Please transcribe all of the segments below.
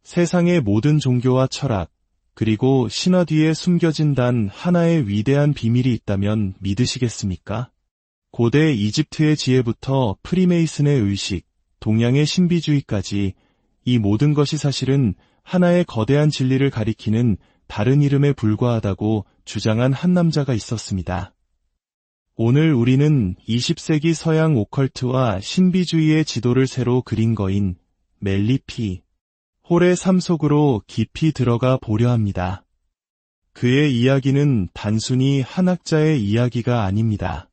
세상의 모든 종교와 철학, 그리고 신화 뒤에 숨겨진 단 하나의 위대한 비밀이 있다면 믿으시겠습니까? 고대 이집트의 지혜부터 프리메이슨의 의식, 동양의 신비주의까지 이 모든 것이 사실은 하나의 거대한 진리를 가리키는 다른 이름에 불과하다고 주장한 한 남자가 있었습니다. 오늘 우리는 20세기 서양 오컬트와 신비주의의 지도를 새로 그린 거인 멜리 P. 홀의 삶 속으로 깊이 들어가 보려 합니다. 그의 이야기는 단순히 한 학자의 이야기가 아닙니다.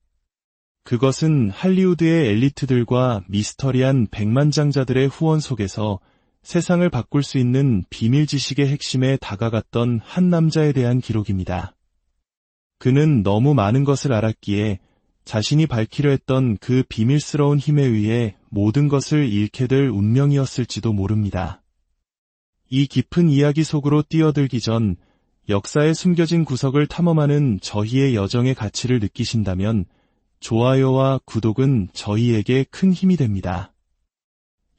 그것은 할리우드의 엘리트들과 미스터리한 백만장자들의 후원 속에서 세상을 바꿀 수 있는 비밀 지식의 핵심에 다가갔던 한 남자에 대한 기록입니다. 그는 너무 많은 것을 알았기에 자신이 밝히려 했던 그 비밀스러운 힘에 의해 모든 것을 잃게 될 운명이었을지도 모릅니다. 이 깊은 이야기 속으로 뛰어들기 전 역사의 숨겨진 구석을 탐험하는 저희의 여정의 가치를 느끼신다면 좋아요와 구독은 저희에게 큰 힘이 됩니다.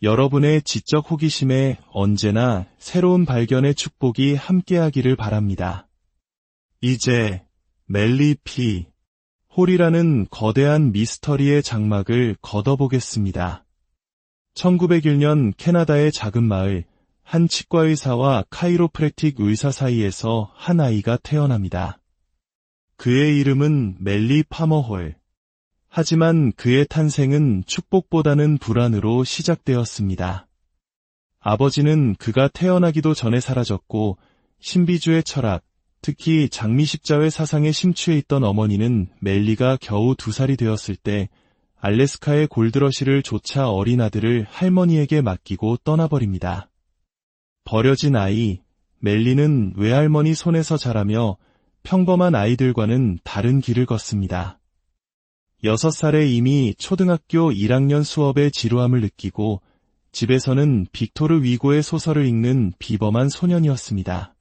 여러분의 지적 호기심에 언제나 새로운 발견의 축복이 함께하기를 바랍니다. 이제 멜리 P. 홀이라는 거대한 미스터리의 장막을 걷어보겠습니다. 1901년 캐나다의 작은 마을, 한 치과의사와 카이로프랙틱 의사 사이에서 한 아이가 태어납니다. 그의 이름은 멜리 파머 홀. 하지만 그의 탄생은 축복보다는 불안으로 시작되었습니다. 아버지는 그가 태어나기도 전에 사라졌고 신비주의 철학, 특히 장미십자회 사상에 심취해 있던 어머니는 멜리가 겨우 2살이 되었을 때 알래스카의 골드러시를 좇아 어린 아들을 할머니에게 맡기고 떠나버립니다. 버려진 아이, 멜리는 외할머니 손에서 자라며 평범한 아이들과는 다른 길을 걷습니다. 6살에 이미 초등학교 1학년 수업의 지루함을 느끼고 집에서는 빅토르 위고의 소설을 읽는 비범한 소년이었습니다.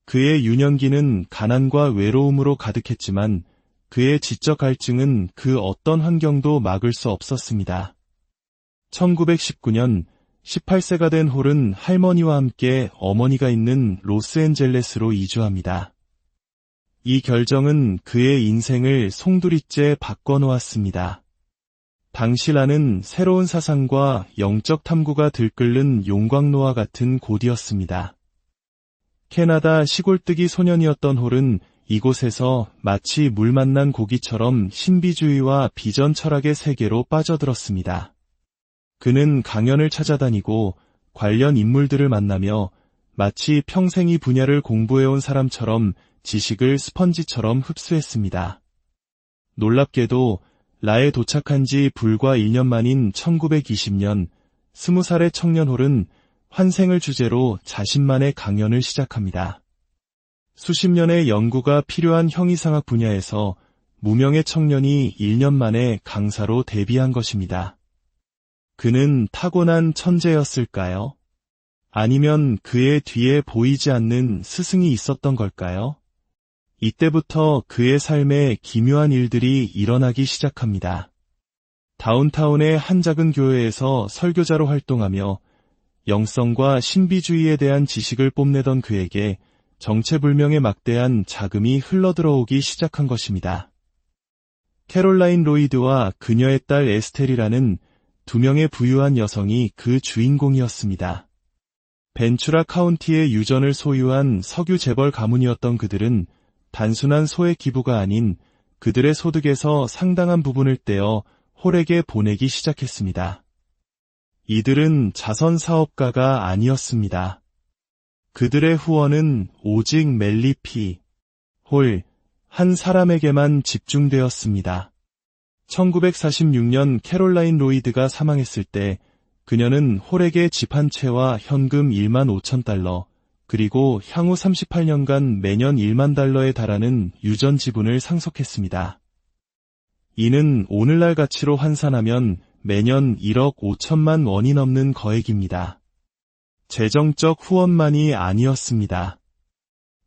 그의 유년기는 가난과 외로움으로 가득했지만 그의 지적 갈증은 그 어떤 환경도 막을 수 없었습니다. 1919년 18세가 된 홀은 할머니와 함께 어머니가 있는 로스앤젤레스로 이주합니다. 이 결정은 그의 인생을 송두리째 바꿔놓았습니다. 당시 나는 새로운 사상과 영적 탐구가 들끓는 용광로와 같은 곳이었습니다. 캐나다 시골뜨기 소년이었던 홀은 이곳에서 마치 물 만난 고기처럼 신비주의와 비전 철학의 세계로 빠져들었습니다. 그는 강연을 찾아다니고 관련 인물들을 만나며 마치 평생 이 분야를 공부해온 사람처럼 지식을 스펀지처럼 흡수했습니다. 놀랍게도 라에 도착한 지 불과 1년 만인 1920년 20살의 청년 홀은 환생을 주제로 자신만의 강연을 시작합니다. 수십 년의 연구가 필요한 형이상학 분야에서 무명의 청년이 1년 만에 강사로 데뷔한 것입니다. 그는 타고난 천재였을까요? 아니면 그의 뒤에 보이지 않는 스승이 있었던 걸까요? 이때부터 그의 삶에 기묘한 일들이 일어나기 시작합니다. 다운타운의 한 작은 교회에서 설교자로 활동하며 영성과 신비주의에 대한 지식을 뽐내던 그에게 정체불명의 막대한 자금이 흘러들어오기 시작한 것입니다. 캐롤라인 로이드와 그녀의 딸 에스텔이라는 2명의 부유한 여성이 그 주인공이었습니다. 벤츄라 카운티의 유전을 소유한 석유 재벌 가문이었던 그들은 단순한 소액 기부가 아닌 그들의 소득에서 상당한 부분을 떼어 홀에게 보내기 시작했습니다. 이들은 자선 사업가가 아니었습니다. 그들의 후원은 오직 멜리 P. 홀, 한 사람에게만 집중되었습니다. 1946년 캐롤라인 로이드가 사망했을 때 그녀는 홀에게 집 한 채와 현금 1만 5천 달러, 그리고 향후 38년간 매년 1만 달러에 달하는 유전 지분을 상속했습니다. 이는 오늘날 가치로 환산하면 매년 1억 5천만 원이 넘는 거액입니다. 재정적 후원만이 아니었습니다.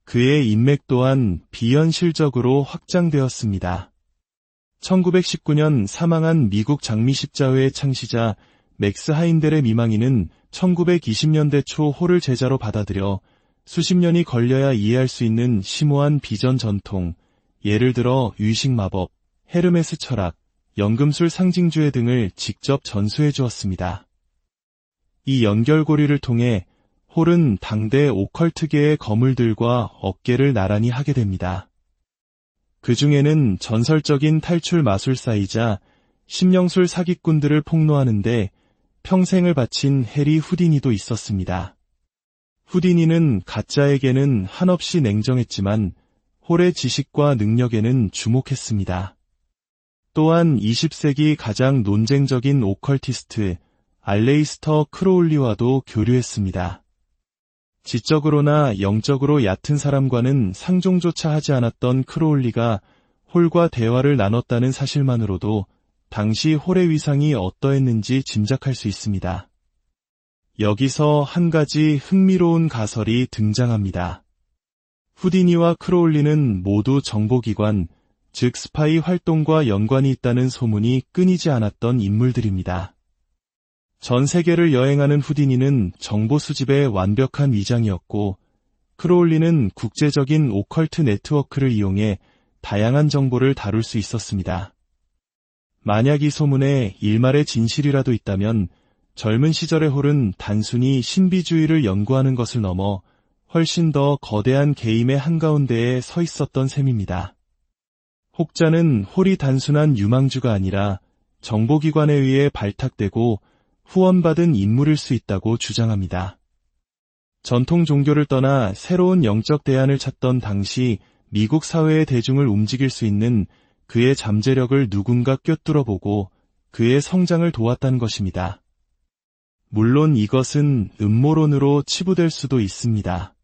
그의 인맥 또한 비현실적으로 확장되었습니다. 1919년 사망한 미국 장미십자회의 창시자 맥스 하인델의 미망인은 1920년대 초 홀을 제자로 받아들여 수십 년이 걸려야 이해할 수 있는 심오한 비전 전통, 예를 들어 의식 마법, 헤르메스 철학, 연금술 상징주의 등을 직접 전수해 주었습니다. 이 연결고리를 통해 홀은 당대 오컬트계의 거물들과 어깨를 나란히 하게 됩니다. 그 중에는 전설적인 탈출 마술사이자 심령술 사기꾼들을 폭로하는데 평생을 바친 해리 후디니도 있었습니다. 후디니는 가짜에게는 한없이 냉정했지만 홀의 지식과 능력에는 주목했습니다. 또한 20세기 가장 논쟁적인 오컬티스트 알레이스터 크로울리와도 교류했습니다. 지적으로나 영적으로 얕은 사람과는 상종조차 하지 않았던 크로울리가 홀과 대화를 나눴다는 사실만으로도 당시 홀의 위상이 어떠했는지 짐작할 수 있습니다. 여기서 한 가지 흥미로운 가설이 등장합니다. 후디니와 크로울리는 모두 정보기관, 즉 스파이 활동과 연관이 있다는 소문이 끊이지 않았던 인물들입니다. 전 세계를 여행하는 후디니는 정보 수집의 완벽한 위장이었고, 크로울리는 국제적인 오컬트 네트워크를 이용해 다양한 정보를 다룰 수 있었습니다. 만약 이 소문에 일말의 진실이라도 있다면 젊은 시절의 홀은 단순히 신비주의를 연구하는 것을 넘어 훨씬 더 거대한 게임의 한가운데에 서 있었던 셈입니다. 혹자는 홀이 단순한 유망주가 아니라 정보기관에 의해 발탁되고 후원받은 인물일 수 있다고 주장합니다. 전통 종교를 떠나 새로운 영적 대안을 찾던 당시 미국 사회의 대중을 움직일 수 있는 그의 잠재력을 누군가 꿰뚫어보고 그의 성장을 도왔다는 것입니다. 물론 이것은 음모론으로 치부될 수도 있습니다.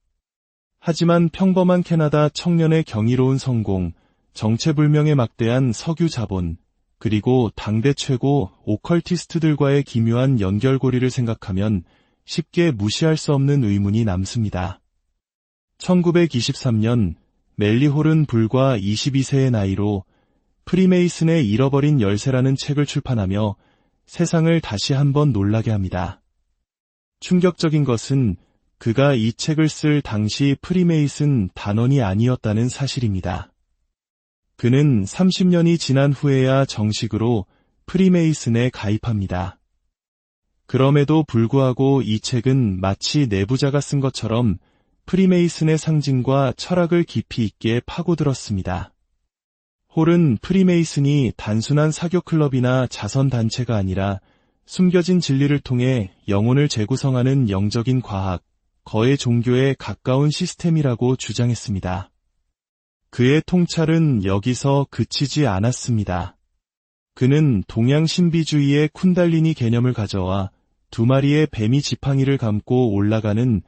하지만 평범한 캐나다 청년의 경이로운 성공, 정체불명의 막대한 석유 자본, 그리고 당대 최고 오컬티스트들과의 기묘한 연결고리를 생각하면 쉽게 무시할 수 없는 의문이 남습니다. 1923년 멜리 홀은 불과 22세의 나이로 프리메이슨의 잃어버린 열쇠라는 책을 출판하며 세상을 다시 한번 놀라게 합니다. 충격적인 것은 그가 이 책을 쓸 당시 프리메이슨 단원이 아니었다는 사실입니다. 그는 30년이 지난 후에야 정식으로 프리메이슨에 가입합니다. 그럼에도 불구하고 이 책은 마치 내부자가 쓴 것처럼 프리메이슨의 상징과 철학을 깊이 있게 파고들었습니다. 홀은 프리메이슨이 단순한 사교클럽이나 자선단체가 아니라 숨겨진 진리를 통해 영혼을 재구성하는 영적인 과학, 거의 종교에 가까운 시스템이라고 주장했습니다. 그의 통찰은 여기서 그치지 않았습니다. 그는 동양 신비주의의 쿤달리니 개념을 가져와 두 마리의 뱀이 지팡이를 감고 올라가는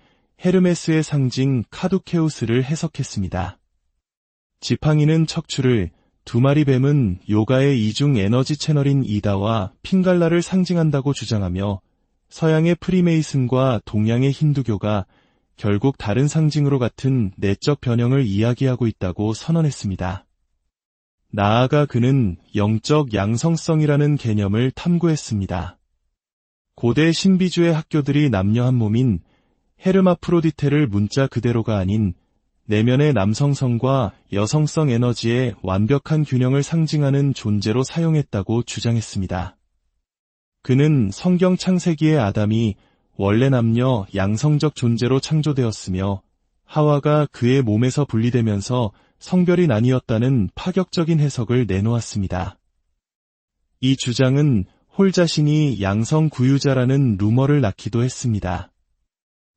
헤르메스의 상징 카두케우스를 해석했습니다. 지팡이는 척추를, 두 마리 뱀은 요가의 이중 에너지 채널인 이다와 핑갈라를 상징한다고 주장하며 서양의 프리메이슨과 동양의 힌두교가 결국 다른 상징으로 같은 내적 변형을 이야기하고 있다고 선언했습니다. 나아가 그는 영적 양성성이라는 개념을 탐구했습니다. 고대 신비주의 학교들이 남녀 한 몸인 헤르마프로디테를 문자 그대로가 아닌 내면의 남성성과 여성성 에너지의 완벽한 균형을 상징하는 존재로 사용했다고 주장했습니다. 그는 성경 창세기의 아담이 원래 남녀 양성적 존재로 창조되었으며 하와가 그의 몸에서 분리되면서 성별이 나뉘었다는 파격적인 해석을 내놓았습니다. 이 주장은 홀 자신이 양성 구유자라는 루머를 낳기도 했습니다.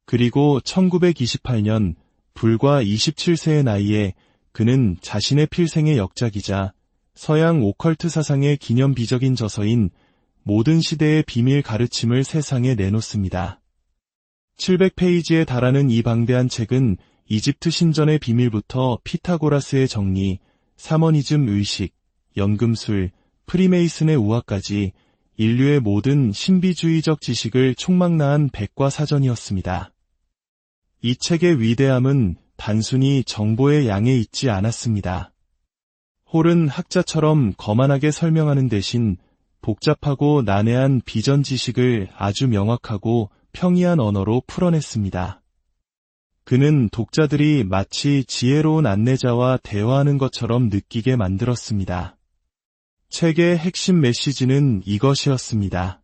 그리고 1928년 불과 27세의 나이에 그는 자신의 필생의 역작이자 서양 오컬트 사상의 기념비적인 저서인 모든 시대의 비밀 가르침을 세상에 내놓습니다. 700페이지에 달하는 이 방대한 책은 이집트 신전의 비밀부터 피타고라스의 정리, 사머니즘 의식, 연금술, 프리메이슨의 우화까지 인류의 모든 신비주의적 지식을 총망라한 백과사전이었습니다. 이 책의 위대함은 단순히 정보의 양에 있지 않았습니다. 홀은 학자처럼 거만하게 설명하는 대신 복잡하고 난해한 비전 지식을 아주 명확하고 평이한 언어로 풀어냈습니다. 그는 독자들이 마치 지혜로운 안내자와 대화하는 것처럼 느끼게 만들었습니다. 책의 핵심 메시지는 이것이었습니다.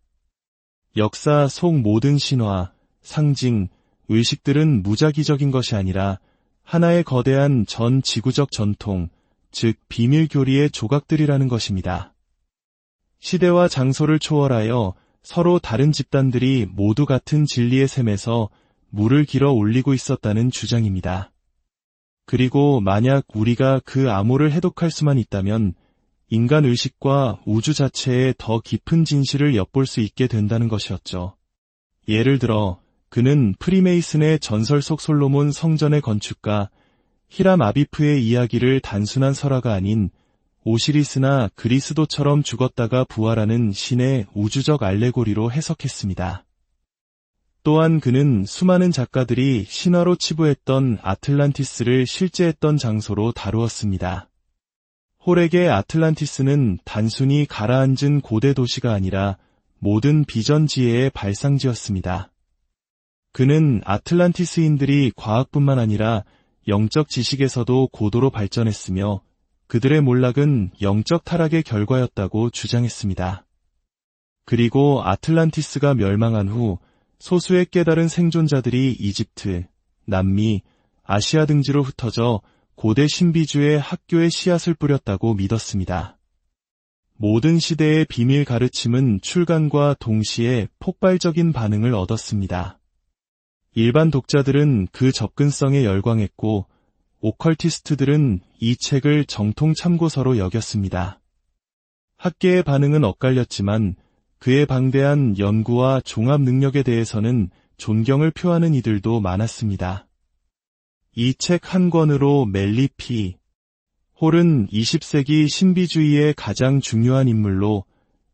역사 속 모든 신화, 상징, 의식들은 무작위적인 것이 아니라 하나의 거대한 전 지구적 전통, 즉 비밀 교리의 조각들이라는 것입니다. 시대와 장소를 초월하여 서로 다른 집단들이 모두 같은 진리의 셈에서 물을 길어 올리고 있었다는 주장입니다. 그리고 만약 우리가 그 암호를 해독할 수만 있다면 인간 의식과 우주 자체의 더 깊은 진실을 엿볼 수 있게 된다는 것이었죠. 예를 들어 그는 프리메이슨의 전설 속 솔로몬 성전의 건축가 히람 아비프의 이야기를 단순한 설화가 아닌 오시리스나 그리스도처럼 죽었다가 부활하는 신의 우주적 알레고리로 해석했습니다. 또한 그는 수많은 작가들이 신화로 치부했던 아틀란티스를 실제했던 장소로 다루었습니다. 홀에게 아틀란티스는 단순히 가라앉은 고대 도시가 아니라 모든 비전 지혜의 발상지였습니다. 그는 아틀란티스인들이 과학뿐만 아니라 영적 지식에서도 고도로 발전했으며 그들의 몰락은 영적 타락의 결과였다고 주장했습니다. 그리고 아틀란티스가 멸망한 후 소수의 깨달은 생존자들이 이집트, 남미, 아시아 등지로 흩어져 고대 신비주의 학교의 씨앗을 뿌렸다고 믿었습니다. 모든 시대의 비밀 가르침은 출간과 동시에 폭발적인 반응을 얻었습니다. 일반 독자들은 그 접근성에 열광했고 오컬티스트들은 이 책을 정통 참고서로 여겼습니다. 학계의 반응은 엇갈렸지만 그의 방대한 연구와 종합 능력에 대해서는 존경을 표하는 이들도 많았습니다. 이 책 한 권으로 멜리 P. 홀은 20세기 신비주의의 가장 중요한 인물로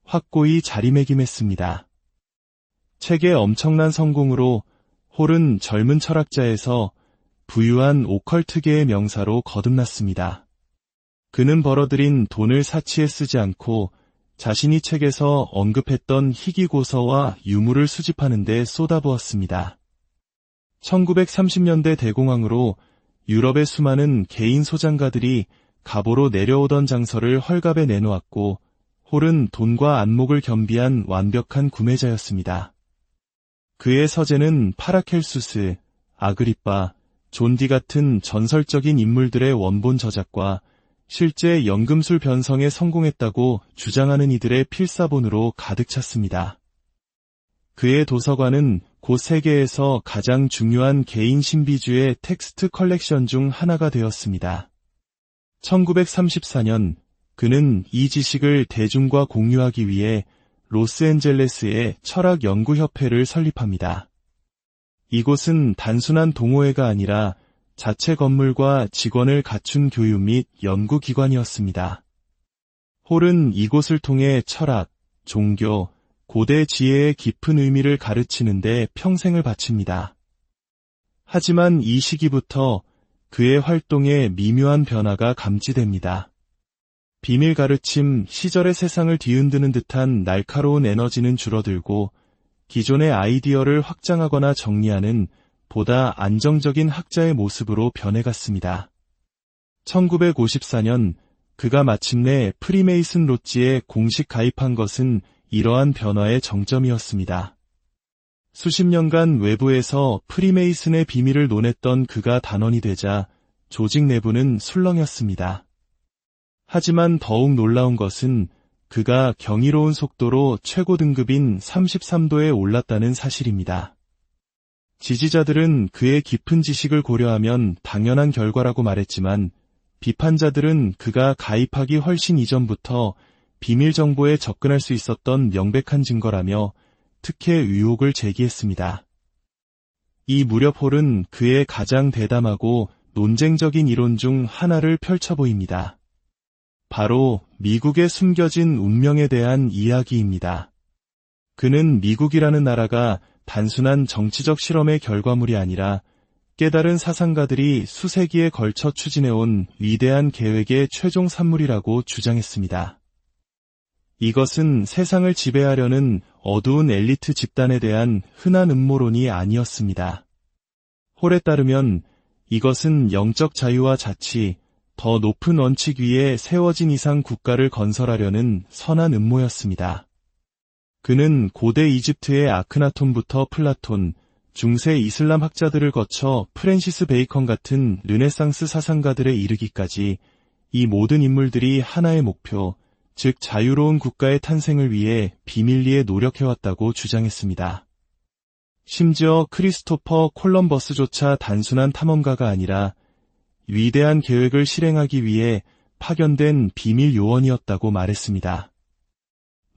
확고히 자리매김했습니다. 책의 엄청난 성공으로 홀은 젊은 철학자에서 부유한 오컬트계의 명사로 거듭났습니다. 그는 벌어들인 돈을 사치에 쓰지 않고 자신이 책에서 언급했던 희귀고서와 유물을 수집하는 데 쏟아부었습니다. 1930년대 대공황으로 유럽의 수많은 개인 소장가들이 갑오로 내려오던 장서를 헐값에 내놓았고 홀은 돈과 안목을 겸비한 완벽한 구매자였습니다. 그의 서재는 파라켈수스, 아그리빠, 존디 같은 전설적인 인물들의 원본 저작과 실제 연금술 변성에 성공했다고 주장하는 이들의 필사본으로 가득 찼습니다. 그의 도서관은 곧 세계에서 가장 중요한 개인 신비주의 텍스트 컬렉션 중 하나가 되었습니다. 1934년 그는 이 지식을 대중과 공유하기 위해 로스앤젤레스의 철학연구협회를 설립합니다. 이곳은 단순한 동호회가 아니라 자체 건물과 직원을 갖춘 교육 및 연구기관이었습니다. 홀은 이곳을 통해 철학, 종교, 고대 지혜의 깊은 의미를 가르치는 데 평생을 바칩니다. 하지만 이 시기부터 그의 활동에 미묘한 변화가 감지됩니다. 비밀 가르침, 시절의 세상을 뒤흔드는 듯한 날카로운 에너지는 줄어들고 기존의 아이디어를 확장하거나 정리하는 보다 안정적인 학자의 모습으로 변해갔습니다. 1954년 그가 마침내 프리메이슨 로지에 공식 가입한 것은 이러한 변화의 정점이었습니다. 수십 년간 외부에서 프리메이슨의 비밀을 논했던 그가 단원이 되자 조직 내부는 술렁였습니다. 하지만 더욱 놀라운 것은 그가 경이로운 속도로 최고 등급인 33도에 올랐다는 사실입니다. 지지자들은 그의 깊은 지식을 고려하면 당연한 결과라고 말했지만 비판자들은 그가 가입하기 훨씬 이전부터 비밀 정보에 접근할 수 있었던 명백한 증거라며 특혜 의혹을 제기했습니다. 이 무렵 홀은 그의 가장 대담하고 논쟁적인 이론 중 하나를 펼쳐 보입니다. 바로 미국의 숨겨진 운명에 대한 이야기입니다. 그는 미국이라는 나라가 단순한 정치적 실험의 결과물이 아니라 깨달은 사상가들이 수세기에 걸쳐 추진해온 위대한 계획의 최종 산물이라고 주장했습니다. 이것은 세상을 지배하려는 어두운 엘리트 집단에 대한 흔한 음모론이 아니었습니다. 홀에 따르면 이것은 영적 자유와 자치, 더 높은 원칙 위에 세워진 이상 국가를 건설하려는 선한 음모였습니다. 그는 고대 이집트의 아크나톤부터 플라톤, 중세 이슬람 학자들을 거쳐 프랜시스 베이컨 같은 르네상스 사상가들에 이르기까지 이 모든 인물들이 하나의 목표, 즉 자유로운 국가의 탄생을 위해 비밀리에 노력해왔다고 주장했습니다. 심지어 크리스토퍼 콜럼버스조차 단순한 탐험가가 아니라 위대한 계획을 실행하기 위해 파견된 비밀 요원이었다고 말했습니다.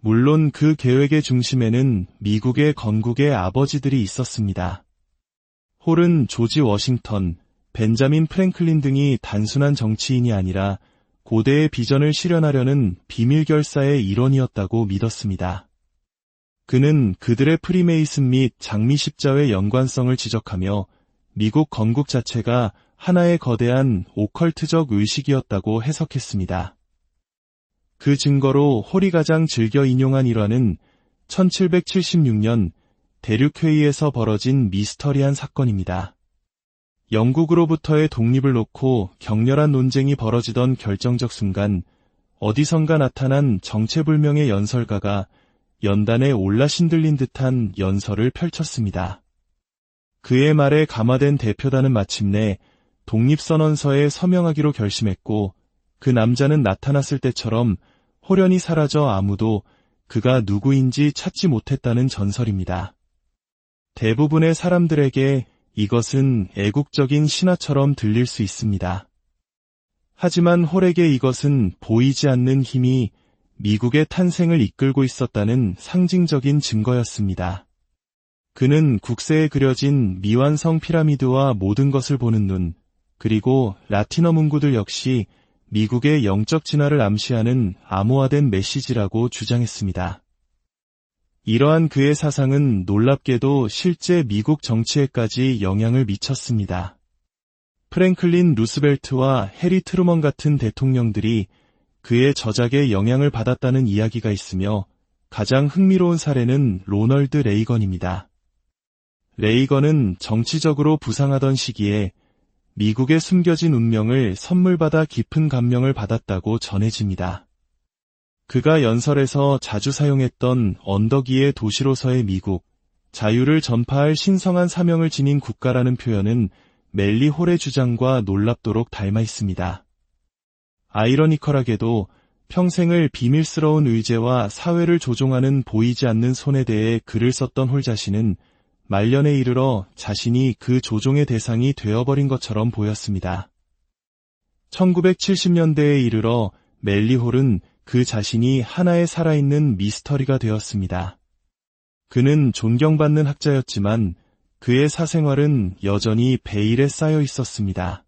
물론 그 계획의 중심에는 미국의 건국의 아버지들이 있었습니다. 홀은 조지 워싱턴, 벤자민 프랭클린 등이 단순한 정치인이 아니라 고대의 비전을 실현하려는 비밀 결사의 일원이었다고 믿었습니다. 그는 그들의 프리메이슨 및 장미 십자의 연관성을 지적하며 미국 건국 자체가 하나의 거대한 오컬트적 의식이었다고 해석했습니다. 그 증거로 홀이 가장 즐겨 인용한 일화는 1776년 대륙회의에서 벌어진 미스터리한 사건입니다. 영국으로부터의 독립을 놓고 격렬한 논쟁이 벌어지던 결정적 순간 어디선가 나타난 정체불명의 연설가가 연단에 올라 신들린 듯한 연설을 펼쳤습니다. 그의 말에 감화된 대표단은 마침내 독립선언서에 서명하기로 결심했고 그 남자는 나타났을 때처럼 호련히 사라져 아무도 그가 누구인지 찾지 못했다는 전설입니다. 대부분의 사람들에게 이것은 애국적인 신화처럼 들릴 수 있습니다. 하지만 홀에게 이것은 보이지 않는 힘이 미국의 탄생을 이끌고 있었다는 상징적인 증거였습니다. 그는 국세에 그려진 미완성 피라미드와 모든 것을 보는 눈, 그리고 라틴어 문구들 역시 미국의 영적 진화를 암시하는 암호화된 메시지라고 주장했습니다. 이러한 그의 사상은 놀랍게도 실제 미국 정치에까지 영향을 미쳤습니다. 프랭클린 루스벨트와 해리 트루먼 같은 대통령들이 그의 저작에 영향을 받았다는 이야기가 있으며 가장 흥미로운 사례는 로널드 레이건입니다. 레이건은 정치적으로 부상하던 시기에 미국의 숨겨진 운명을 선물받아 깊은 감명을 받았다고 전해집니다. 그가 연설에서 자주 사용했던 언덕 위의 도시로서의 미국, 자유를 전파할 신성한 사명을 지닌 국가라는 표현은 멜리 홀의 주장과 놀랍도록 닮아 있습니다. 아이러니컬하게도 평생을 비밀스러운 의제와 사회를 조종하는 보이지 않는 손에 대해 글을 썼던 홀 자신은 말년에 이르러 자신이 그 조종의 대상이 되어버린 것처럼 보였습니다. 1970년대에 이르러 멜리 홀은 그 자신이 하나의 살아있는 미스터리가 되었습니다. 그는 존경받는 학자였지만 그의 사생활은 여전히 베일에 쌓여 있었습니다.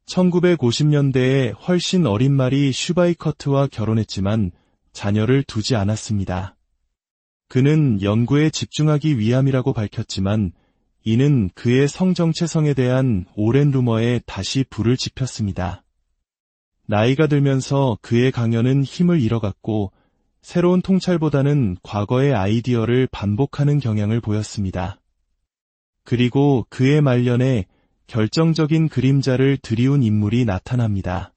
1950년대에 훨씬 어린 말이 슈바이커트와 결혼했지만 자녀를 두지 않았습니다. 그는 연구에 집중하기 위함이라고 밝혔지만 이는 그의 성정체성에 대한 오랜 루머에 다시 불을 지폈습니다. 나이가 들면서 그의 강연은 힘을 잃어갔고 새로운 통찰보다는 과거의 아이디어를 반복하는 경향을 보였습니다. 그리고 그의 말년에 결정적인 그림자를 들이운 인물이 나타납니다.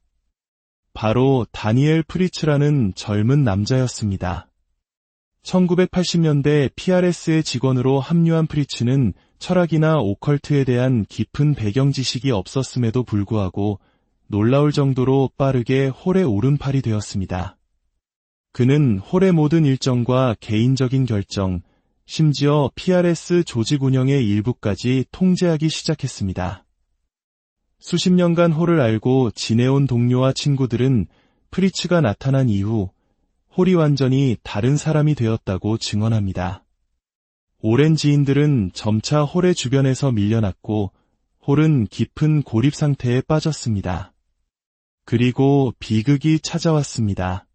바로 다니엘 프리츠라는 젊은 남자였습니다. 1980년대 PRS의 직원으로 합류한 프리츠는 철학이나 오컬트에 대한 깊은 배경 지식이 없었음에도 불구하고 놀라울 정도로 빠르게 홀의 오른팔이 되었습니다. 그는 홀의 모든 일정과 개인적인 결정, 심지어 PRS 조직 운영의 일부까지 통제하기 시작했습니다. 수십 년간 홀을 알고 지내온 동료와 친구들은 프리츠가 나타난 이후 홀이 완전히 다른 사람이 되었다고 증언합니다. 오랜 지인들은 점차 홀의 주변에서 밀려났고 홀은 깊은 고립 상태에 빠졌습니다. 그리고 비극이 찾아왔습니다.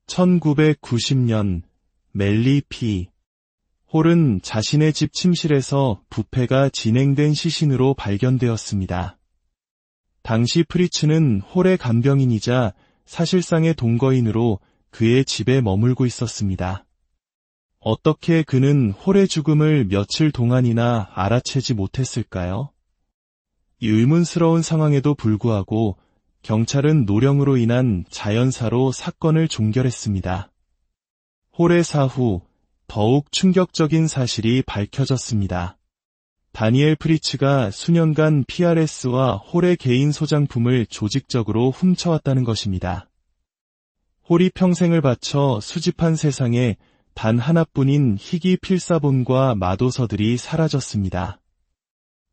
1990년 멜리 피. 홀은 자신의 집 침실에서 부패가 진행된 시신으로 발견되었습니다. 당시 프리츠는 홀의 간병인이자 사실상의 동거인으로 그의 집에 머물고 있었습니다. 어떻게 그는 홀의 죽음을 며칠 동안이나 알아채지 못했을까요? 이 의문스러운 상황에도 불구하고 경찰은 노령으로 인한 자연사로 사건을 종결했습니다. 홀의 사후, 더욱 충격적인 사실이 밝혀졌습니다. 다니엘 프리츠가 수년간 PRS와 홀의 개인 소장품을 조직적으로 훔쳐왔다는 것입니다. 홀이 평생을 바쳐 수집한 세상에 단 하나뿐인 희귀 필사본과 마도서들이 사라졌습니다.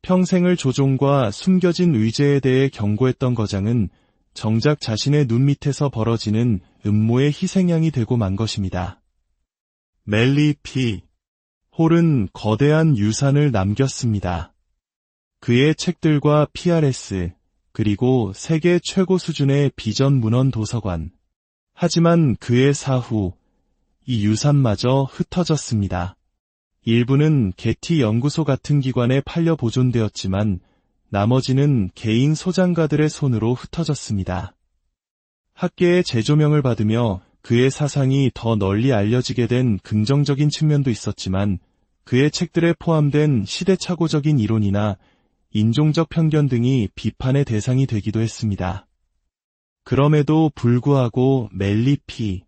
평생을 조종과 숨겨진 의제에 대해 경고했던 거장은 정작 자신의 눈 밑에서 벌어지는 음모의 희생양이 되고 만 것입니다. 멜리 P. 홀은 거대한 유산을 남겼습니다. 그의 책들과 PRS, 그리고 세계 최고 수준의 비전 문헌 도서관. 하지만 그의 사후, 이 유산마저 흩어졌습니다. 일부는 게티 연구소 같은 기관에 팔려 보존되었지만 나머지는 개인 소장가들의 손으로 흩어졌습니다. 학계의 재조명을 받으며 그의 사상이 더 널리 알려지게 된 긍정적인 측면도 있었지만 그의 책들에 포함된 시대착오적인 이론이나 인종적 편견 등이 비판의 대상이 되기도 했습니다. 그럼에도 불구하고 멜리 P.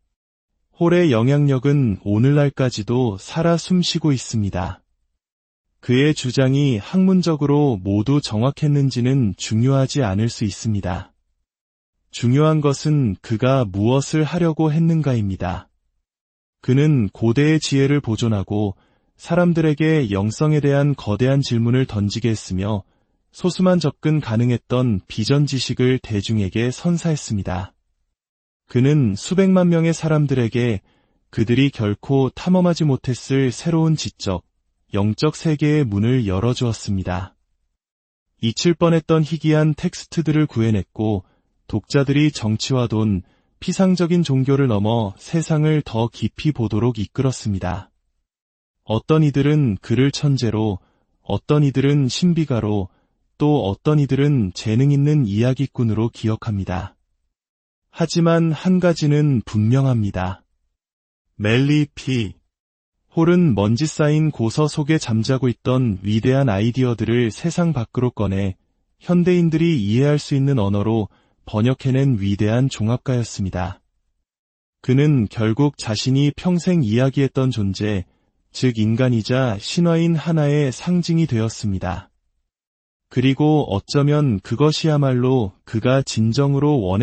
홀의 영향력은 오늘날까지도 살아 숨쉬고 있습니다. 그의 주장이 학문적으로 모두 정확했는지는 중요하지 않을 수 있습니다. 중요한 것은 그가 무엇을 하려고 했는가입니다. 그는 고대의 지혜를 보존하고 사람들에게 영성에 대한 거대한 질문을 던지게 했으며 소수만 접근 가능했던 비전 지식을 대중에게 선사했습니다. 그는 수백만 명의 사람들에게 그들이 결코 탐험하지 못했을 새로운 지적, 영적 세계의 문을 열어주었습니다. 잊힐 뻔했던 희귀한 텍스트들을 구해냈고 독자들이 정치와 돈, 피상적인 종교를 넘어 세상을 더 깊이 보도록 이끌었습니다. 어떤 이들은 그를 천재로, 어떤 이들은 신비가로, 또 어떤 이들은 재능 있는 이야기꾼으로 기억합니다. 하지만 한 가지는 분명합니다. 멜리 P. 홀은 먼지 쌓인 고서 속에 잠자고 있던 위대한 아이디어들을 세상 밖으로 꺼내 현대인들이 이해할 수 있는 언어로 번역해낸 위대한 종합가였습니다. 그는 결국 자신이 평생 이야기했던 존재, 즉 인간이자 신화인 하나의 상징이 되었습니다. 그리고 어쩌면 그것이야말로 그가 진정으로 원했던